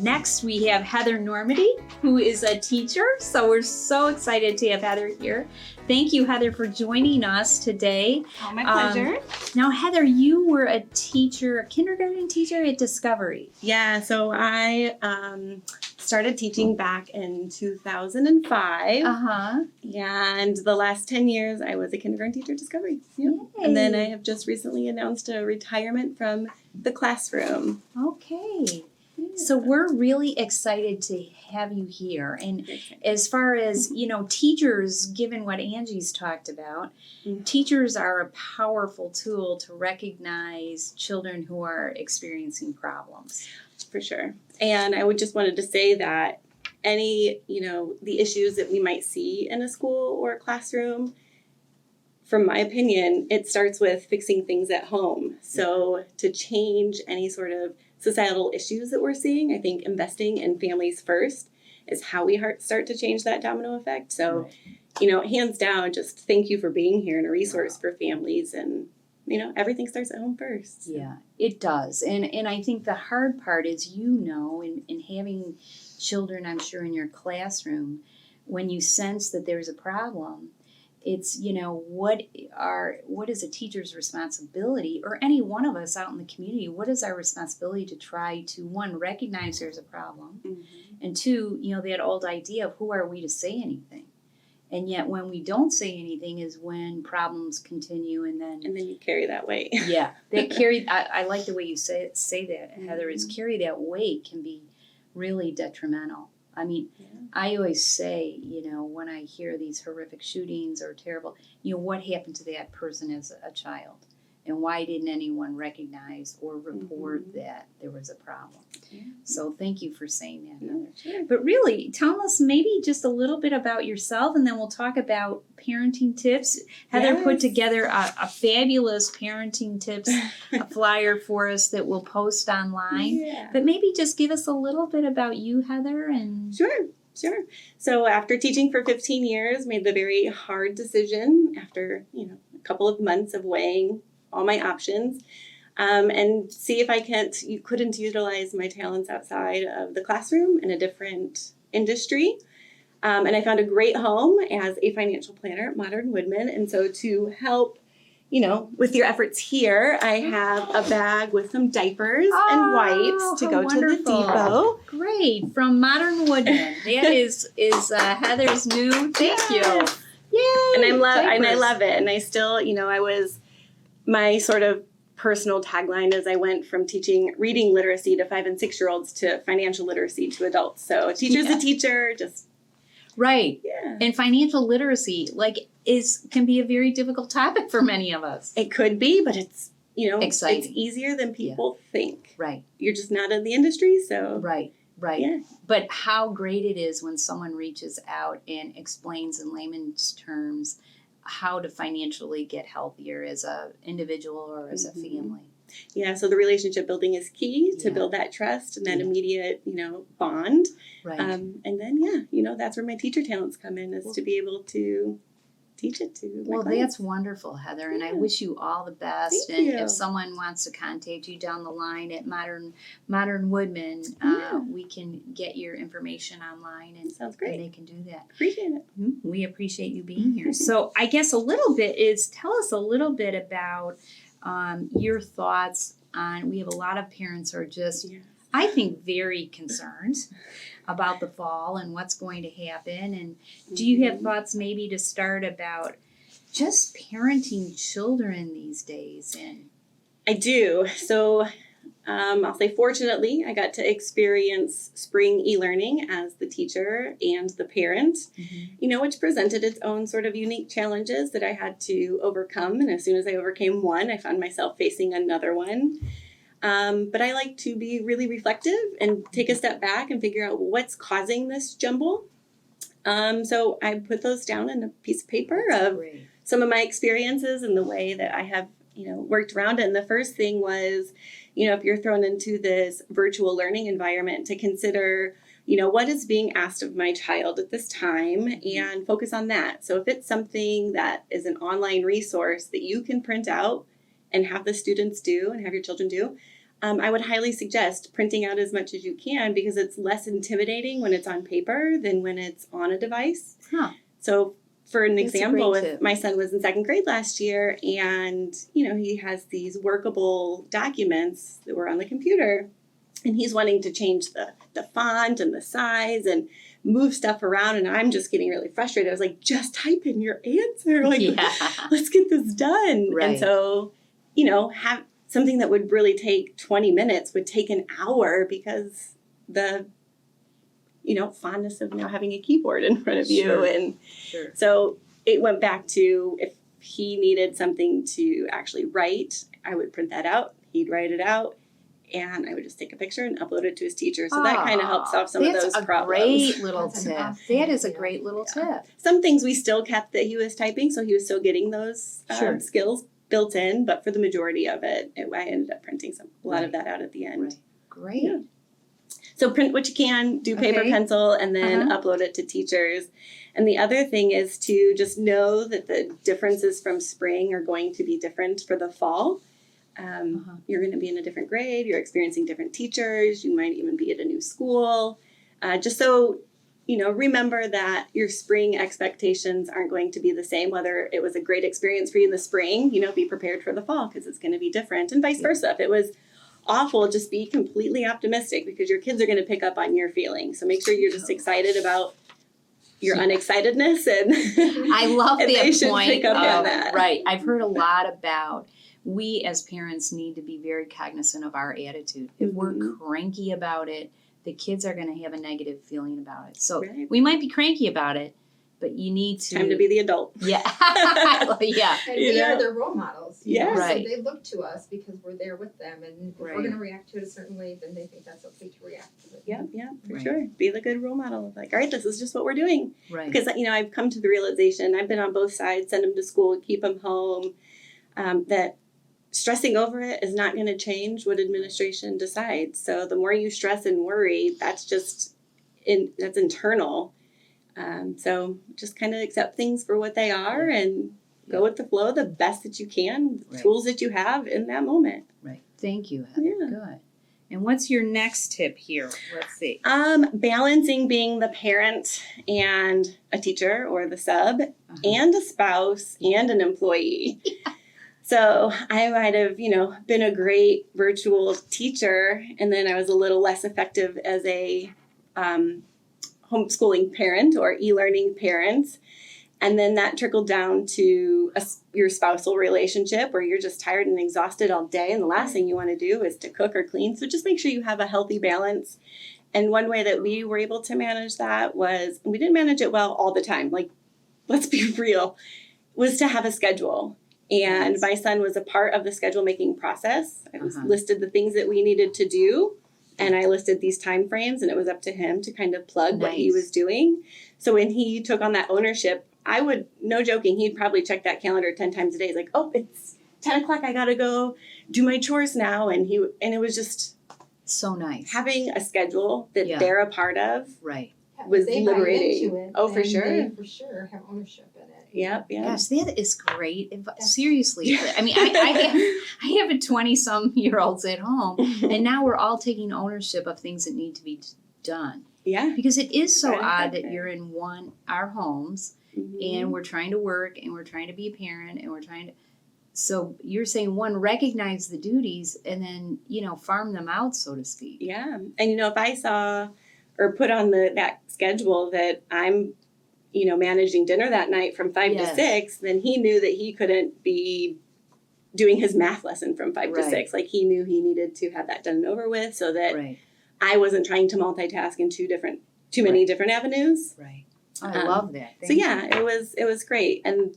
Next, we have Heather Normandy, who is a teacher. So we're so excited to have Heather here. Thank you, Heather, for joining us today. Oh, my pleasure. Now, Heather, you were a teacher, a kindergarten teacher at Discovery. Yeah, so I started teaching back in 2005. And the last 10 years, I was a kindergarten teacher at Discovery. Yep. And then I have just recently announced a retirement from the classroom. Okay. So we're really excited to have you here. And as far as, teachers, given what Angie's talked about, teachers are a powerful tool to recognize children who are experiencing problems. For sure. And I would just wanted to say that any, the issues that we might see in a school or a classroom, from my opinion, it starts with fixing things at home. So to change any sort of societal issues that we're seeing, I think investing in families first is how we start to change that domino effect. So, hands down, just thank you for being here and a resource for families. And, everything starts at home first. So. Yeah, it does. And I think the hard part is, in having children, I'm sure, in your classroom, when you sense that there's a problem, it's, what is a teacher's responsibility, or any one of us out in the community, what is our responsibility to try to, one, recognize there's a problem, and two, that old idea of who are we to say anything? And yet when we don't say anything is when problems continue, and then you carry that weight. Yeah, I like the way you say that, Heather, is carry that weight can be really detrimental. I mean, I always say, when I hear these horrific shootings or terrible, what happened to that person as a child? And why didn't anyone recognize or report that there was a problem? Yeah. So thank you for saying that, Heather. Sure. But really, tell us maybe just a little bit about yourself, and then we'll talk about parenting tips. Heather put together a fabulous parenting tips flyer for us that we'll post online. Yeah. But maybe just give us a little bit about you, Heather. And Sure. So after teaching for 15 years, made the very hard decision after, a couple of months of weighing all my options, and see if I couldn't utilize my talents outside of the classroom in a different industry. And I found a great home as a financial planner at Modern Woodman. And so to help, with your efforts here, I have a bag with some diapers and wipes to go to the depot. Great. From Modern Woodman. That is Heather's new. Thank you. Yay. And I love it. And I still, my sort of personal tagline is I went from teaching reading literacy to 5 and 6 year olds to financial literacy to adults. So a teacher's a teacher, just right. Yeah. And financial literacy can be a very difficult topic for many of us. It could be, but it's exciting. It's easier than people think. Right. You're just not in the industry, so right. Yeah. But how great it is when someone reaches out and explains in layman's terms how to financially get healthier as an individual or as a family. Yeah, so the relationship building is key to build that trust and that immediate, bond. Right. And then, that's where my teacher talents come in, is to be able to teach it to my clients. That's wonderful, Heather, and I wish you all the best. Thank you. If someone wants to contact you down the line at Modern Woodman, we can get your information online, and sounds great. And they can do that. Appreciate it. We appreciate you being here. So I guess tell us a little bit about your thoughts on. We have a lot of parents who are just, I think, very concerned about the fall and what's going to happen. And do you have thoughts maybe to start about just parenting children these days? And I do. So I'll say fortunately, I got to experience spring e-learning as the teacher and the parent, which presented its own sort of unique challenges that I had to overcome. And as soon as I overcame one, I found myself facing another one. But I like to be really reflective and take a step back and figure out what's causing this jumble. So I put those down in a piece of paper of some of my experiences and the way that I have, worked around it. And the first thing was, if you're thrown into this virtual learning environment, to consider, what is being asked of my child at this time and focus on that. So if it's something that is an online resource that you can print out and have the students do and have your children do, I would highly suggest printing out as much as you can because it's less intimidating when it's on paper than when it's on a device. Huh. So for an That's a example, great if tip. my son was in second grade last year and, he has these workable documents that were on the computer and he's wanting to change the font and the size and move stuff around and I'm just getting really frustrated. I was like, just type in your answer. Like, let's get this done. Right. And so, have something that would really take 20 minutes would take an hour because the, fondness of now having a keyboard in front of Sure. you. And Sure. so it went back to if he needed something to actually write, I would print that out. He'd write it out. And I would just take a picture and upload it to his teacher. So that kind of helps solve some of those That's problems. a great little That's an tip. awesome That is a idea. great little tip. Some things we still kept that he was typing, so he was still getting those Sure. skills built in. But for the majority of it, I ended up printing a lot of that out at the end. Right. Great. Yeah. So print what you can, do paper, Okay. pencil, and then Uh-huh. upload it to teachers. And the other thing is to just know that the differences from spring are going to be different for the fall. You're going to be in a different grade. You're experiencing different teachers. You might even be at a new school. Just so, remember that your spring expectations aren't going to be the same, whether it was a great experience for you in the spring, be prepared for the fall because it's going to be different and vice versa. If it was awful, just be completely optimistic because your kids are going to pick up on your feelings. So make sure you're just excited about your unexcitedness and I love and that they should point. pick up on of- that. Right. I've heard a lot about we as parents need to be very cognizant of our attitude. If we're cranky about it, the kids are going to have a negative feeling about it. So Right. we might be cranky about it, but you need to. Time to be the adult. Yeah. Yeah. And we are their role models. you Yes. know, Right. So they look to us because we're there with them. And if Right. we're going to react to it a certain way, then they think that's okay to react to it. Yeah, for Right. sure. Be the good role model of like, all right, this is just what we're doing. Right. Because, I've come to the realization, I've been on both sides, send them to school, keep them home, that stressing over it is not going to change what administration decides. So the more you stress and worry, that's just, that's internal. So just kind of accept things for what they are and go with the flow the best that you can, the Right. tools that you have in that moment. Right. Thank you, Heather. Yeah. Good. And what's your next tip here? Let's see. Balancing being the parent and a teacher or the sub Uh-huh. and a spouse and an employee. So I might have, been a great virtual teacher and then I was a little less effective as a homeschooling parent or e-learning parent. And then that trickled down to your spousal relationship where you're just tired and exhausted all day. And the last thing you want to do is to cook or clean. So just make sure you have a healthy balance. And one way that we were able to manage that was, we didn't manage it well all the time. Like, let's be real, was to have a schedule. And Nice. my son was a part of the schedule making process. I was Uh-huh. listed the things that we needed to do. And I listed these time frames and it was up to him to kind of plug what he Nice. was doing. So when he took on that ownership, I would, no joking, he'd probably check that calendar 10 times a day. He's like, oh, it's 10 o'clock. I got to go do my chores now. And it was just So nice. having a schedule that Yeah. they're a part of. Right. Yeah, if Was they buy liberating. into it, Oh, for then sure. They for sure have ownership in it. Yep. Yes, that is great. Seriously. I mean, I have a 20-some-year-olds at home, and now we're all taking ownership of things that need to be done. Yeah. Because it is so Right, odd okay. that you're in our homes, and we're trying to work, and we're trying to be a parent, and we're trying to. So you're saying recognize the duties, and then farm them out, so to speak. Yeah. And if I saw or put on that schedule that I'm managing dinner that night from 5 Yes. to 6, then he knew that he couldn't be doing his math lesson from 5 to Right. 6. Like he knew he needed to have that done and over with so that Right. I wasn't trying to multitask in too many different avenues. Right. I love that. So yeah, it was great. And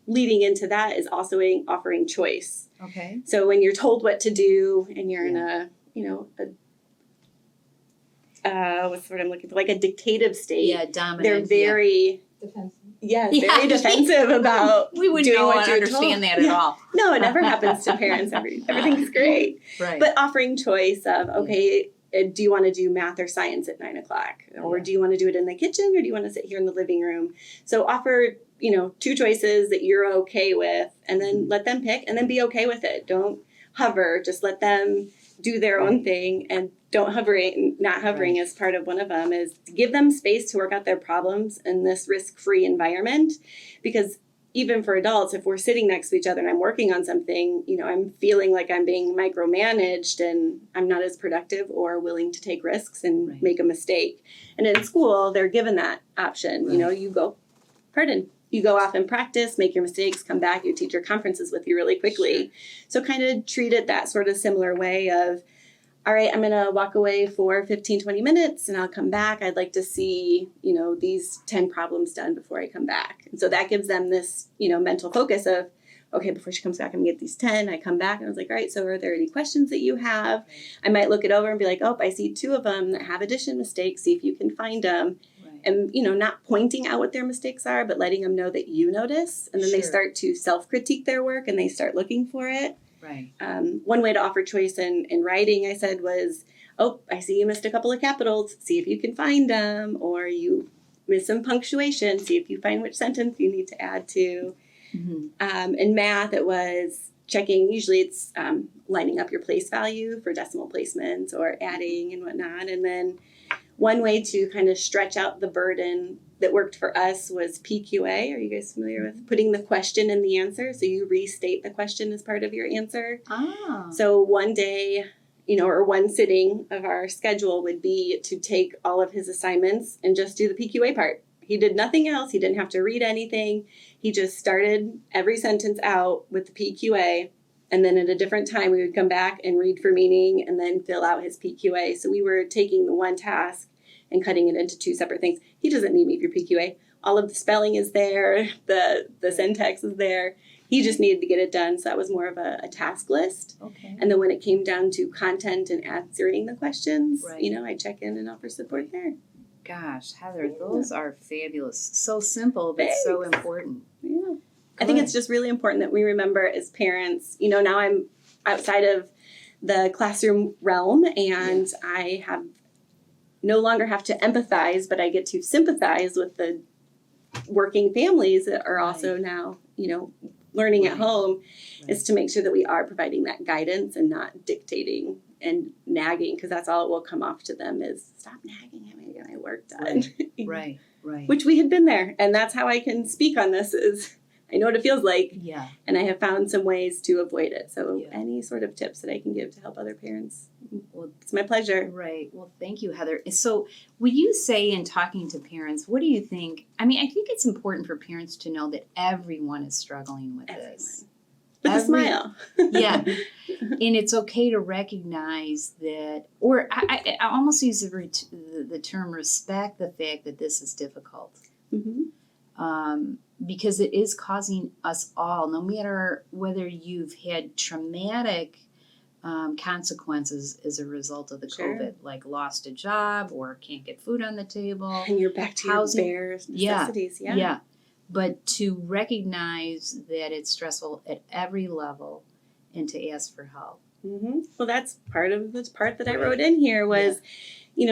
leading into that is also offering choice. Okay. So when you're told what to do and you're in a what's the word I'm looking for? Like a dictative state. Yeah, dominant. They're very Defensive. very Yeah. defensive about We wouldn't doing know what and you're understand told. that at Yeah. all. No, it never happens to parents. Everything's great. Right. But offering choice of, okay, do you want to do math or science at 9 o'clock? Or Yeah. do you want to do it in the kitchen or do you want to sit here in the living room? So offer, two choices that you're okay with and then let them pick and then be okay with it. Don't hover. Just let them do their own thing and not hovering as part of one of them, is to give them space to work out their problems in this risk-free environment. Because even for adults, if we're sitting next to each other and I'm working on something, I'm feeling like I'm being micromanaged and I'm not as productive or willing to take risks and make a mistake. And in school, they're given that option. You go off and practice, make your mistakes, come back, your teacher conferences with you really quickly. Sure. So kind of treat it that sort of similar way of, all right, I'm going to walk away for 15, 20 minutes and I'll come back. I'd like to see, these 10 problems done before I come back. And so that gives them this, mental focus of, okay, before she comes back, I'm going to get these 10. I come back and I was like, all right, so are there any questions that you have? I might look it over and be like, oh, I see 2 of them that have addition mistakes. See if you can find them. And, not pointing out what their mistakes are, but letting them know that you notice. And then they start to self-critique their work and they start looking for it. Right. One way to offer choice in writing, I said, was, oh, I see you missed a couple of capitals. See if you can find them. Or you missed some punctuation. See if you find which sentence you need to add to. Mm-hmm. In math, it was checking. Usually it's lining up your place value for decimal placements or adding and whatnot. And then one way to kind of stretch out the burden that worked for us was PQA. Are you guys familiar with putting the question in the answer? So you restate the question as part of your answer. Ah. So one day, or one sitting of our schedule would be to take all of his assignments and just do the PQA part. He did nothing else. He didn't have to read anything. He just started every sentence out with the PQA. And then at a different time, we would come back and read for meaning and then fill out his PQA. So we were taking the one task and cutting it into 2 separate things. He doesn't need me for PQA. All of the spelling is there. The syntax is there. He just needed to get it done. So that was more of a task list. Okay. And then when it came down to content and answering the questions, I check in and offer support there. Gosh, Heather, those are fabulous. So simple, but so important. Yeah. Good. I think it's just really important that we remember as parents, now I'm outside of the classroom realm and I no longer have to empathize, but I get to sympathize with the working families that are also now, learning at home, is to make sure that we are providing that guidance and not dictating and nagging, because that's all it will come off to them is, stop nagging at me, get my work done. Right. Which we had been there. And that's how I can speak on this is, I know what it feels like. Yeah. And I have found some ways to avoid it. So any sort of tips that I can give to help other parents, it's my pleasure. Right. Well, thank you, Heather. So would you say in talking to parents, what do you think? I mean, I think it's important for parents to know that everyone is struggling with this. With a smile. Yeah. And it's okay to recognize that, or I almost use the term respect the fact that this is difficult. Mm-hmm. Because it is causing us all, no matter whether you've had traumatic consequences as a result of the COVID, like lost a job or can't get food on the table. And you're back to your bare necessities. Yeah. But to recognize that it's stressful at every level and to ask for help. Mm-hmm. Well, that's part of the part that I wrote in here was,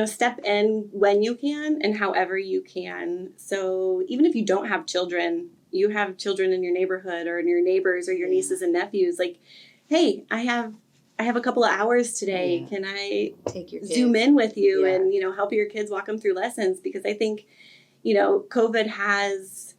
step in when you can and however you can. So even if you don't have children, you have children in your neighborhood or in your neighbors or your nieces and nephews, like, hey, I have a couple of hours today. Yeah. Can I take your kids, zoom in with you and, help your kids walk them through lessons? Because I think, COVID has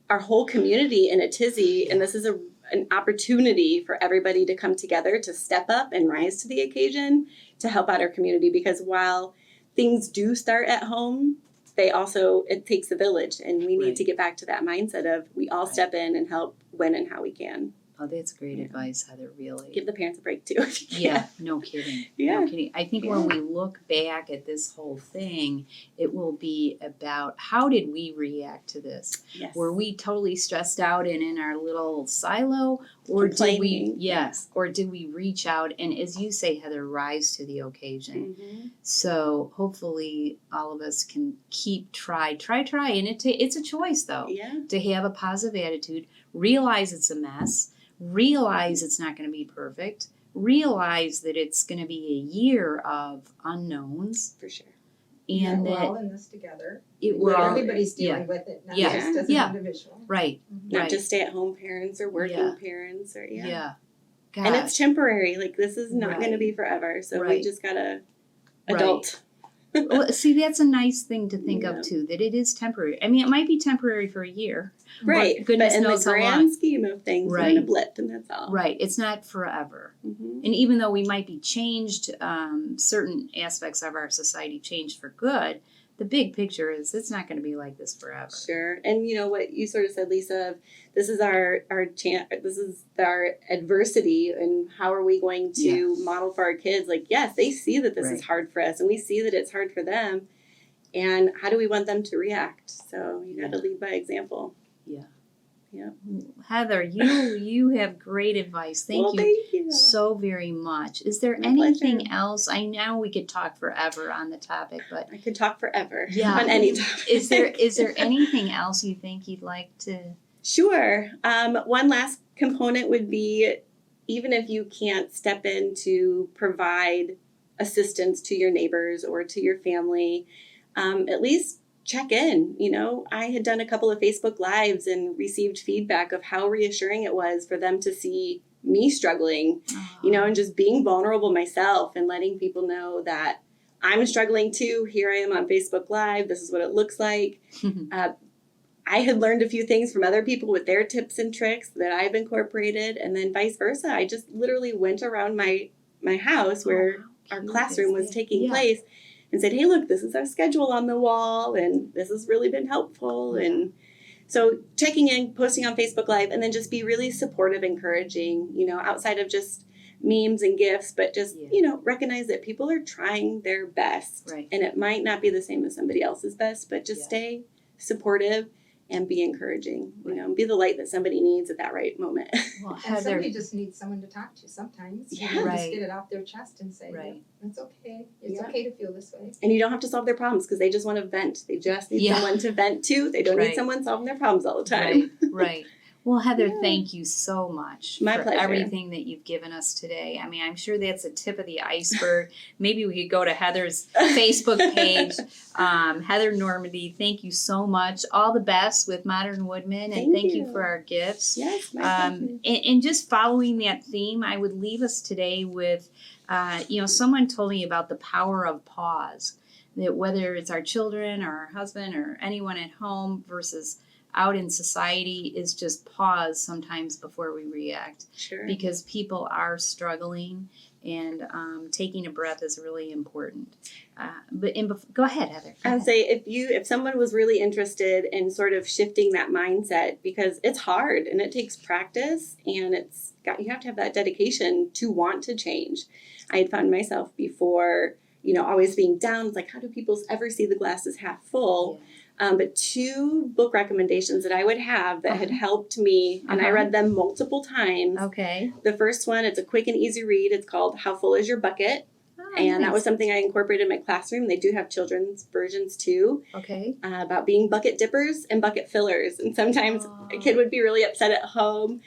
our whole community in a tizzy, and this is an opportunity for everybody to come together to step up and rise to the occasion to help out our community. Because while things do start at home, it takes a village, and we need to get back to that mindset of we all step in and help when and how we can. Oh, that's great advice, Heather, really. Give the parents a break, too, if you can. Yeah, no kidding. Yeah. No kidding. I think when we look back at this whole thing, it will be about how did we react to this? Yes. Were we totally stressed out and in our little silo? Or did we reach out and, as you say, Heather, rise to the occasion? Mm-hmm. So hopefully all of us can try. And it's a choice, though, to have a positive attitude, realize it's a mess, realize it's not going to be perfect, realize that it's going to be a year of unknowns. For sure. And we're all in this together. Everybody's dealing with it, not just as an individual. Right. Not just stay-at-home parents or working parents or Gosh. And it's temporary. Like, this is not going to Right. be forever. So we Right. just got to Right. adult. Well, see, that's a nice thing to think Yeah. of too, that it is temporary. I mean, it might be temporary for a year. Right. Goodness but in the knows how grand long. scheme of things, we're Right. in a blip, and that's all. Right. It's not forever. Mm-hmm. And even though we might be changed, certain aspects of our society changed for good, the big picture is it's not going to be like this forever. Sure. And you know what you sort of said, Lisa, this is our this is our adversity, and how are we going to model for our kids? Like, yes, they see that this Right. is hard for us, and we see that it's hard for them. And how do we want them to react? So you got to lead by example. Heather, you have great advice. Thank you so very much. Is there My anything pleasure. else? I know we could talk forever on the topic, but I could talk forever Yeah. on any topic. is there anything else you think you'd like to? Sure. One last component would be, even if you can't step in to provide assistance to your neighbors or to your family, at least check in. You know, I had done a couple of Facebook Lives and received feedback of how reassuring it was for them to see me struggling, you know, and just being vulnerable myself and letting people know that I'm struggling too. Here I am on Facebook Live. This is what it looks like. I had learned a few things from other people with their tips and tricks that I've incorporated, and then vice versa. I just literally went around my house where our classroom was taking place and said, hey, look, this is our schedule on the wall, and this has really been helpful. Yeah. And so checking in, posting on Facebook Live, and then just be really supportive, encouraging, you know, outside of just memes and gifts, but just, you know, recognize that people are trying their best. Right. And it might not be the same as somebody else's best, but just stay supportive and be encouraging, you know, and be the light that somebody needs at that right moment. Well, And Heather, somebody just needs someone to talk to sometimes. Yeah. You know, Right. Just get it off their chest and say, Right. it's okay. It's Yeah. okay to feel this way. And you don't have to solve their problems because they just want to vent. They just need Yeah. someone to vent to. They don't Right. need someone solving their problems all the time. right. Well, Heather, Yeah. thank you so much My for pleasure. everything that you've given us today. I mean, I'm sure that's the tip of the iceberg. Maybe we could go to Heather's Facebook page, Heather Normandy. Thank you so much. All the best with Modern Woodman, and Thank thank you you. for our gifts. Yes, my pleasure. And just following that theme, I would leave us today with, someone told me about the power of pause. That whether it's our children or our husband or anyone at home versus out in society, is just pause sometimes before we react, Sure. because people are struggling, and taking a breath is really important. Go ahead, Heather. Go I would ahead. say if someone was really interested in sort of shifting that mindset, because it's hard and it takes practice, and you have to have that dedication to want to change. I had found myself before, always being down. It's like, how do people ever see the glass as half full? But 2 book recommendations that I would have that had helped me, and I read them multiple times. Okay. The first one, it's a quick and easy read. It's called How Full Is Your Bucket? And that was something I incorporated in my classroom. They do have children's versions too, Okay. about being bucket dippers and bucket fillers. And sometimes a kid would be really upset at home,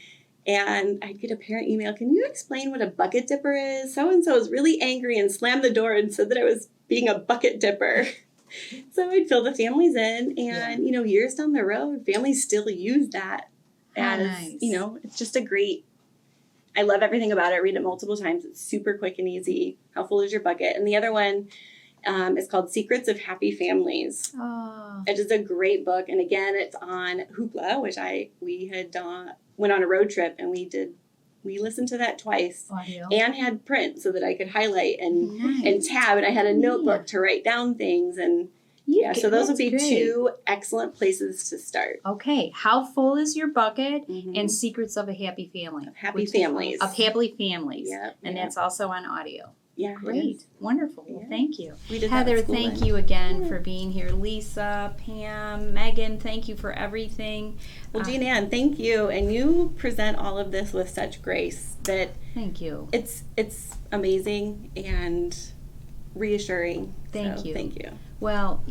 and I'd get a parent email, can you explain what a bucket dipper is? So-and-so is really angry and slammed the door and said that I was being a bucket dipper. So I'd fill the families in, and, years down the road, families still use that as, nice. It's just I love everything about it. Read it multiple times. It's super quick and easy. How Full Is Your Bucket? And the other one is called Secrets of Happy Families. Oh. It is a great book. And again, it's on Hoopla, which we had went on a road trip, and we listened to that twice. Audio. And had print so that I could highlight and Nice. tab, and I had a notebook to write down things. And so those would be That's great. 2 excellent places to start. Okay. How Full Is Your Bucket? Mhm. And Secrets of a Happy Family. Happy Families. Of Happy Families. Yep, And yep. that's also on audio. Yeah, it Great. is. Wonderful. Well, Yeah. thank you. We did that Heather, at school thank then. you again for being here. Lisa, Pam, Megan, thank you for everything. Well, Jean Ann, thank you. And you present all of this with such grace that Thank you. it's amazing and reassuring. Thank you. Thank you. Well,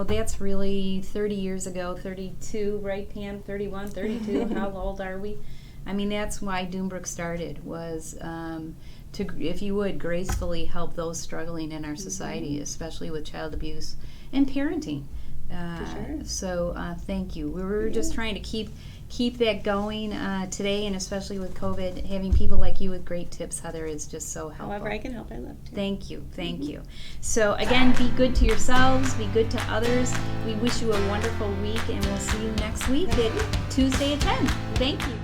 that's really 30 years ago, 32, right, Pam? 31, 32. How old are we? I mean, that's why Doombrook started, was to, if you would, gracefully help those struggling in our society, especially with child abuse and parenting. For sure. So thank you. We were just trying to keep keep that going today, and especially with COVID, having people like you with great tips, Heather, is just so helpful. However I can help, I love to. Thank you. So again, be good to yourselves, be good to others. We wish you a wonderful week, and we'll see you next week at Tuesday at 10. Thank you.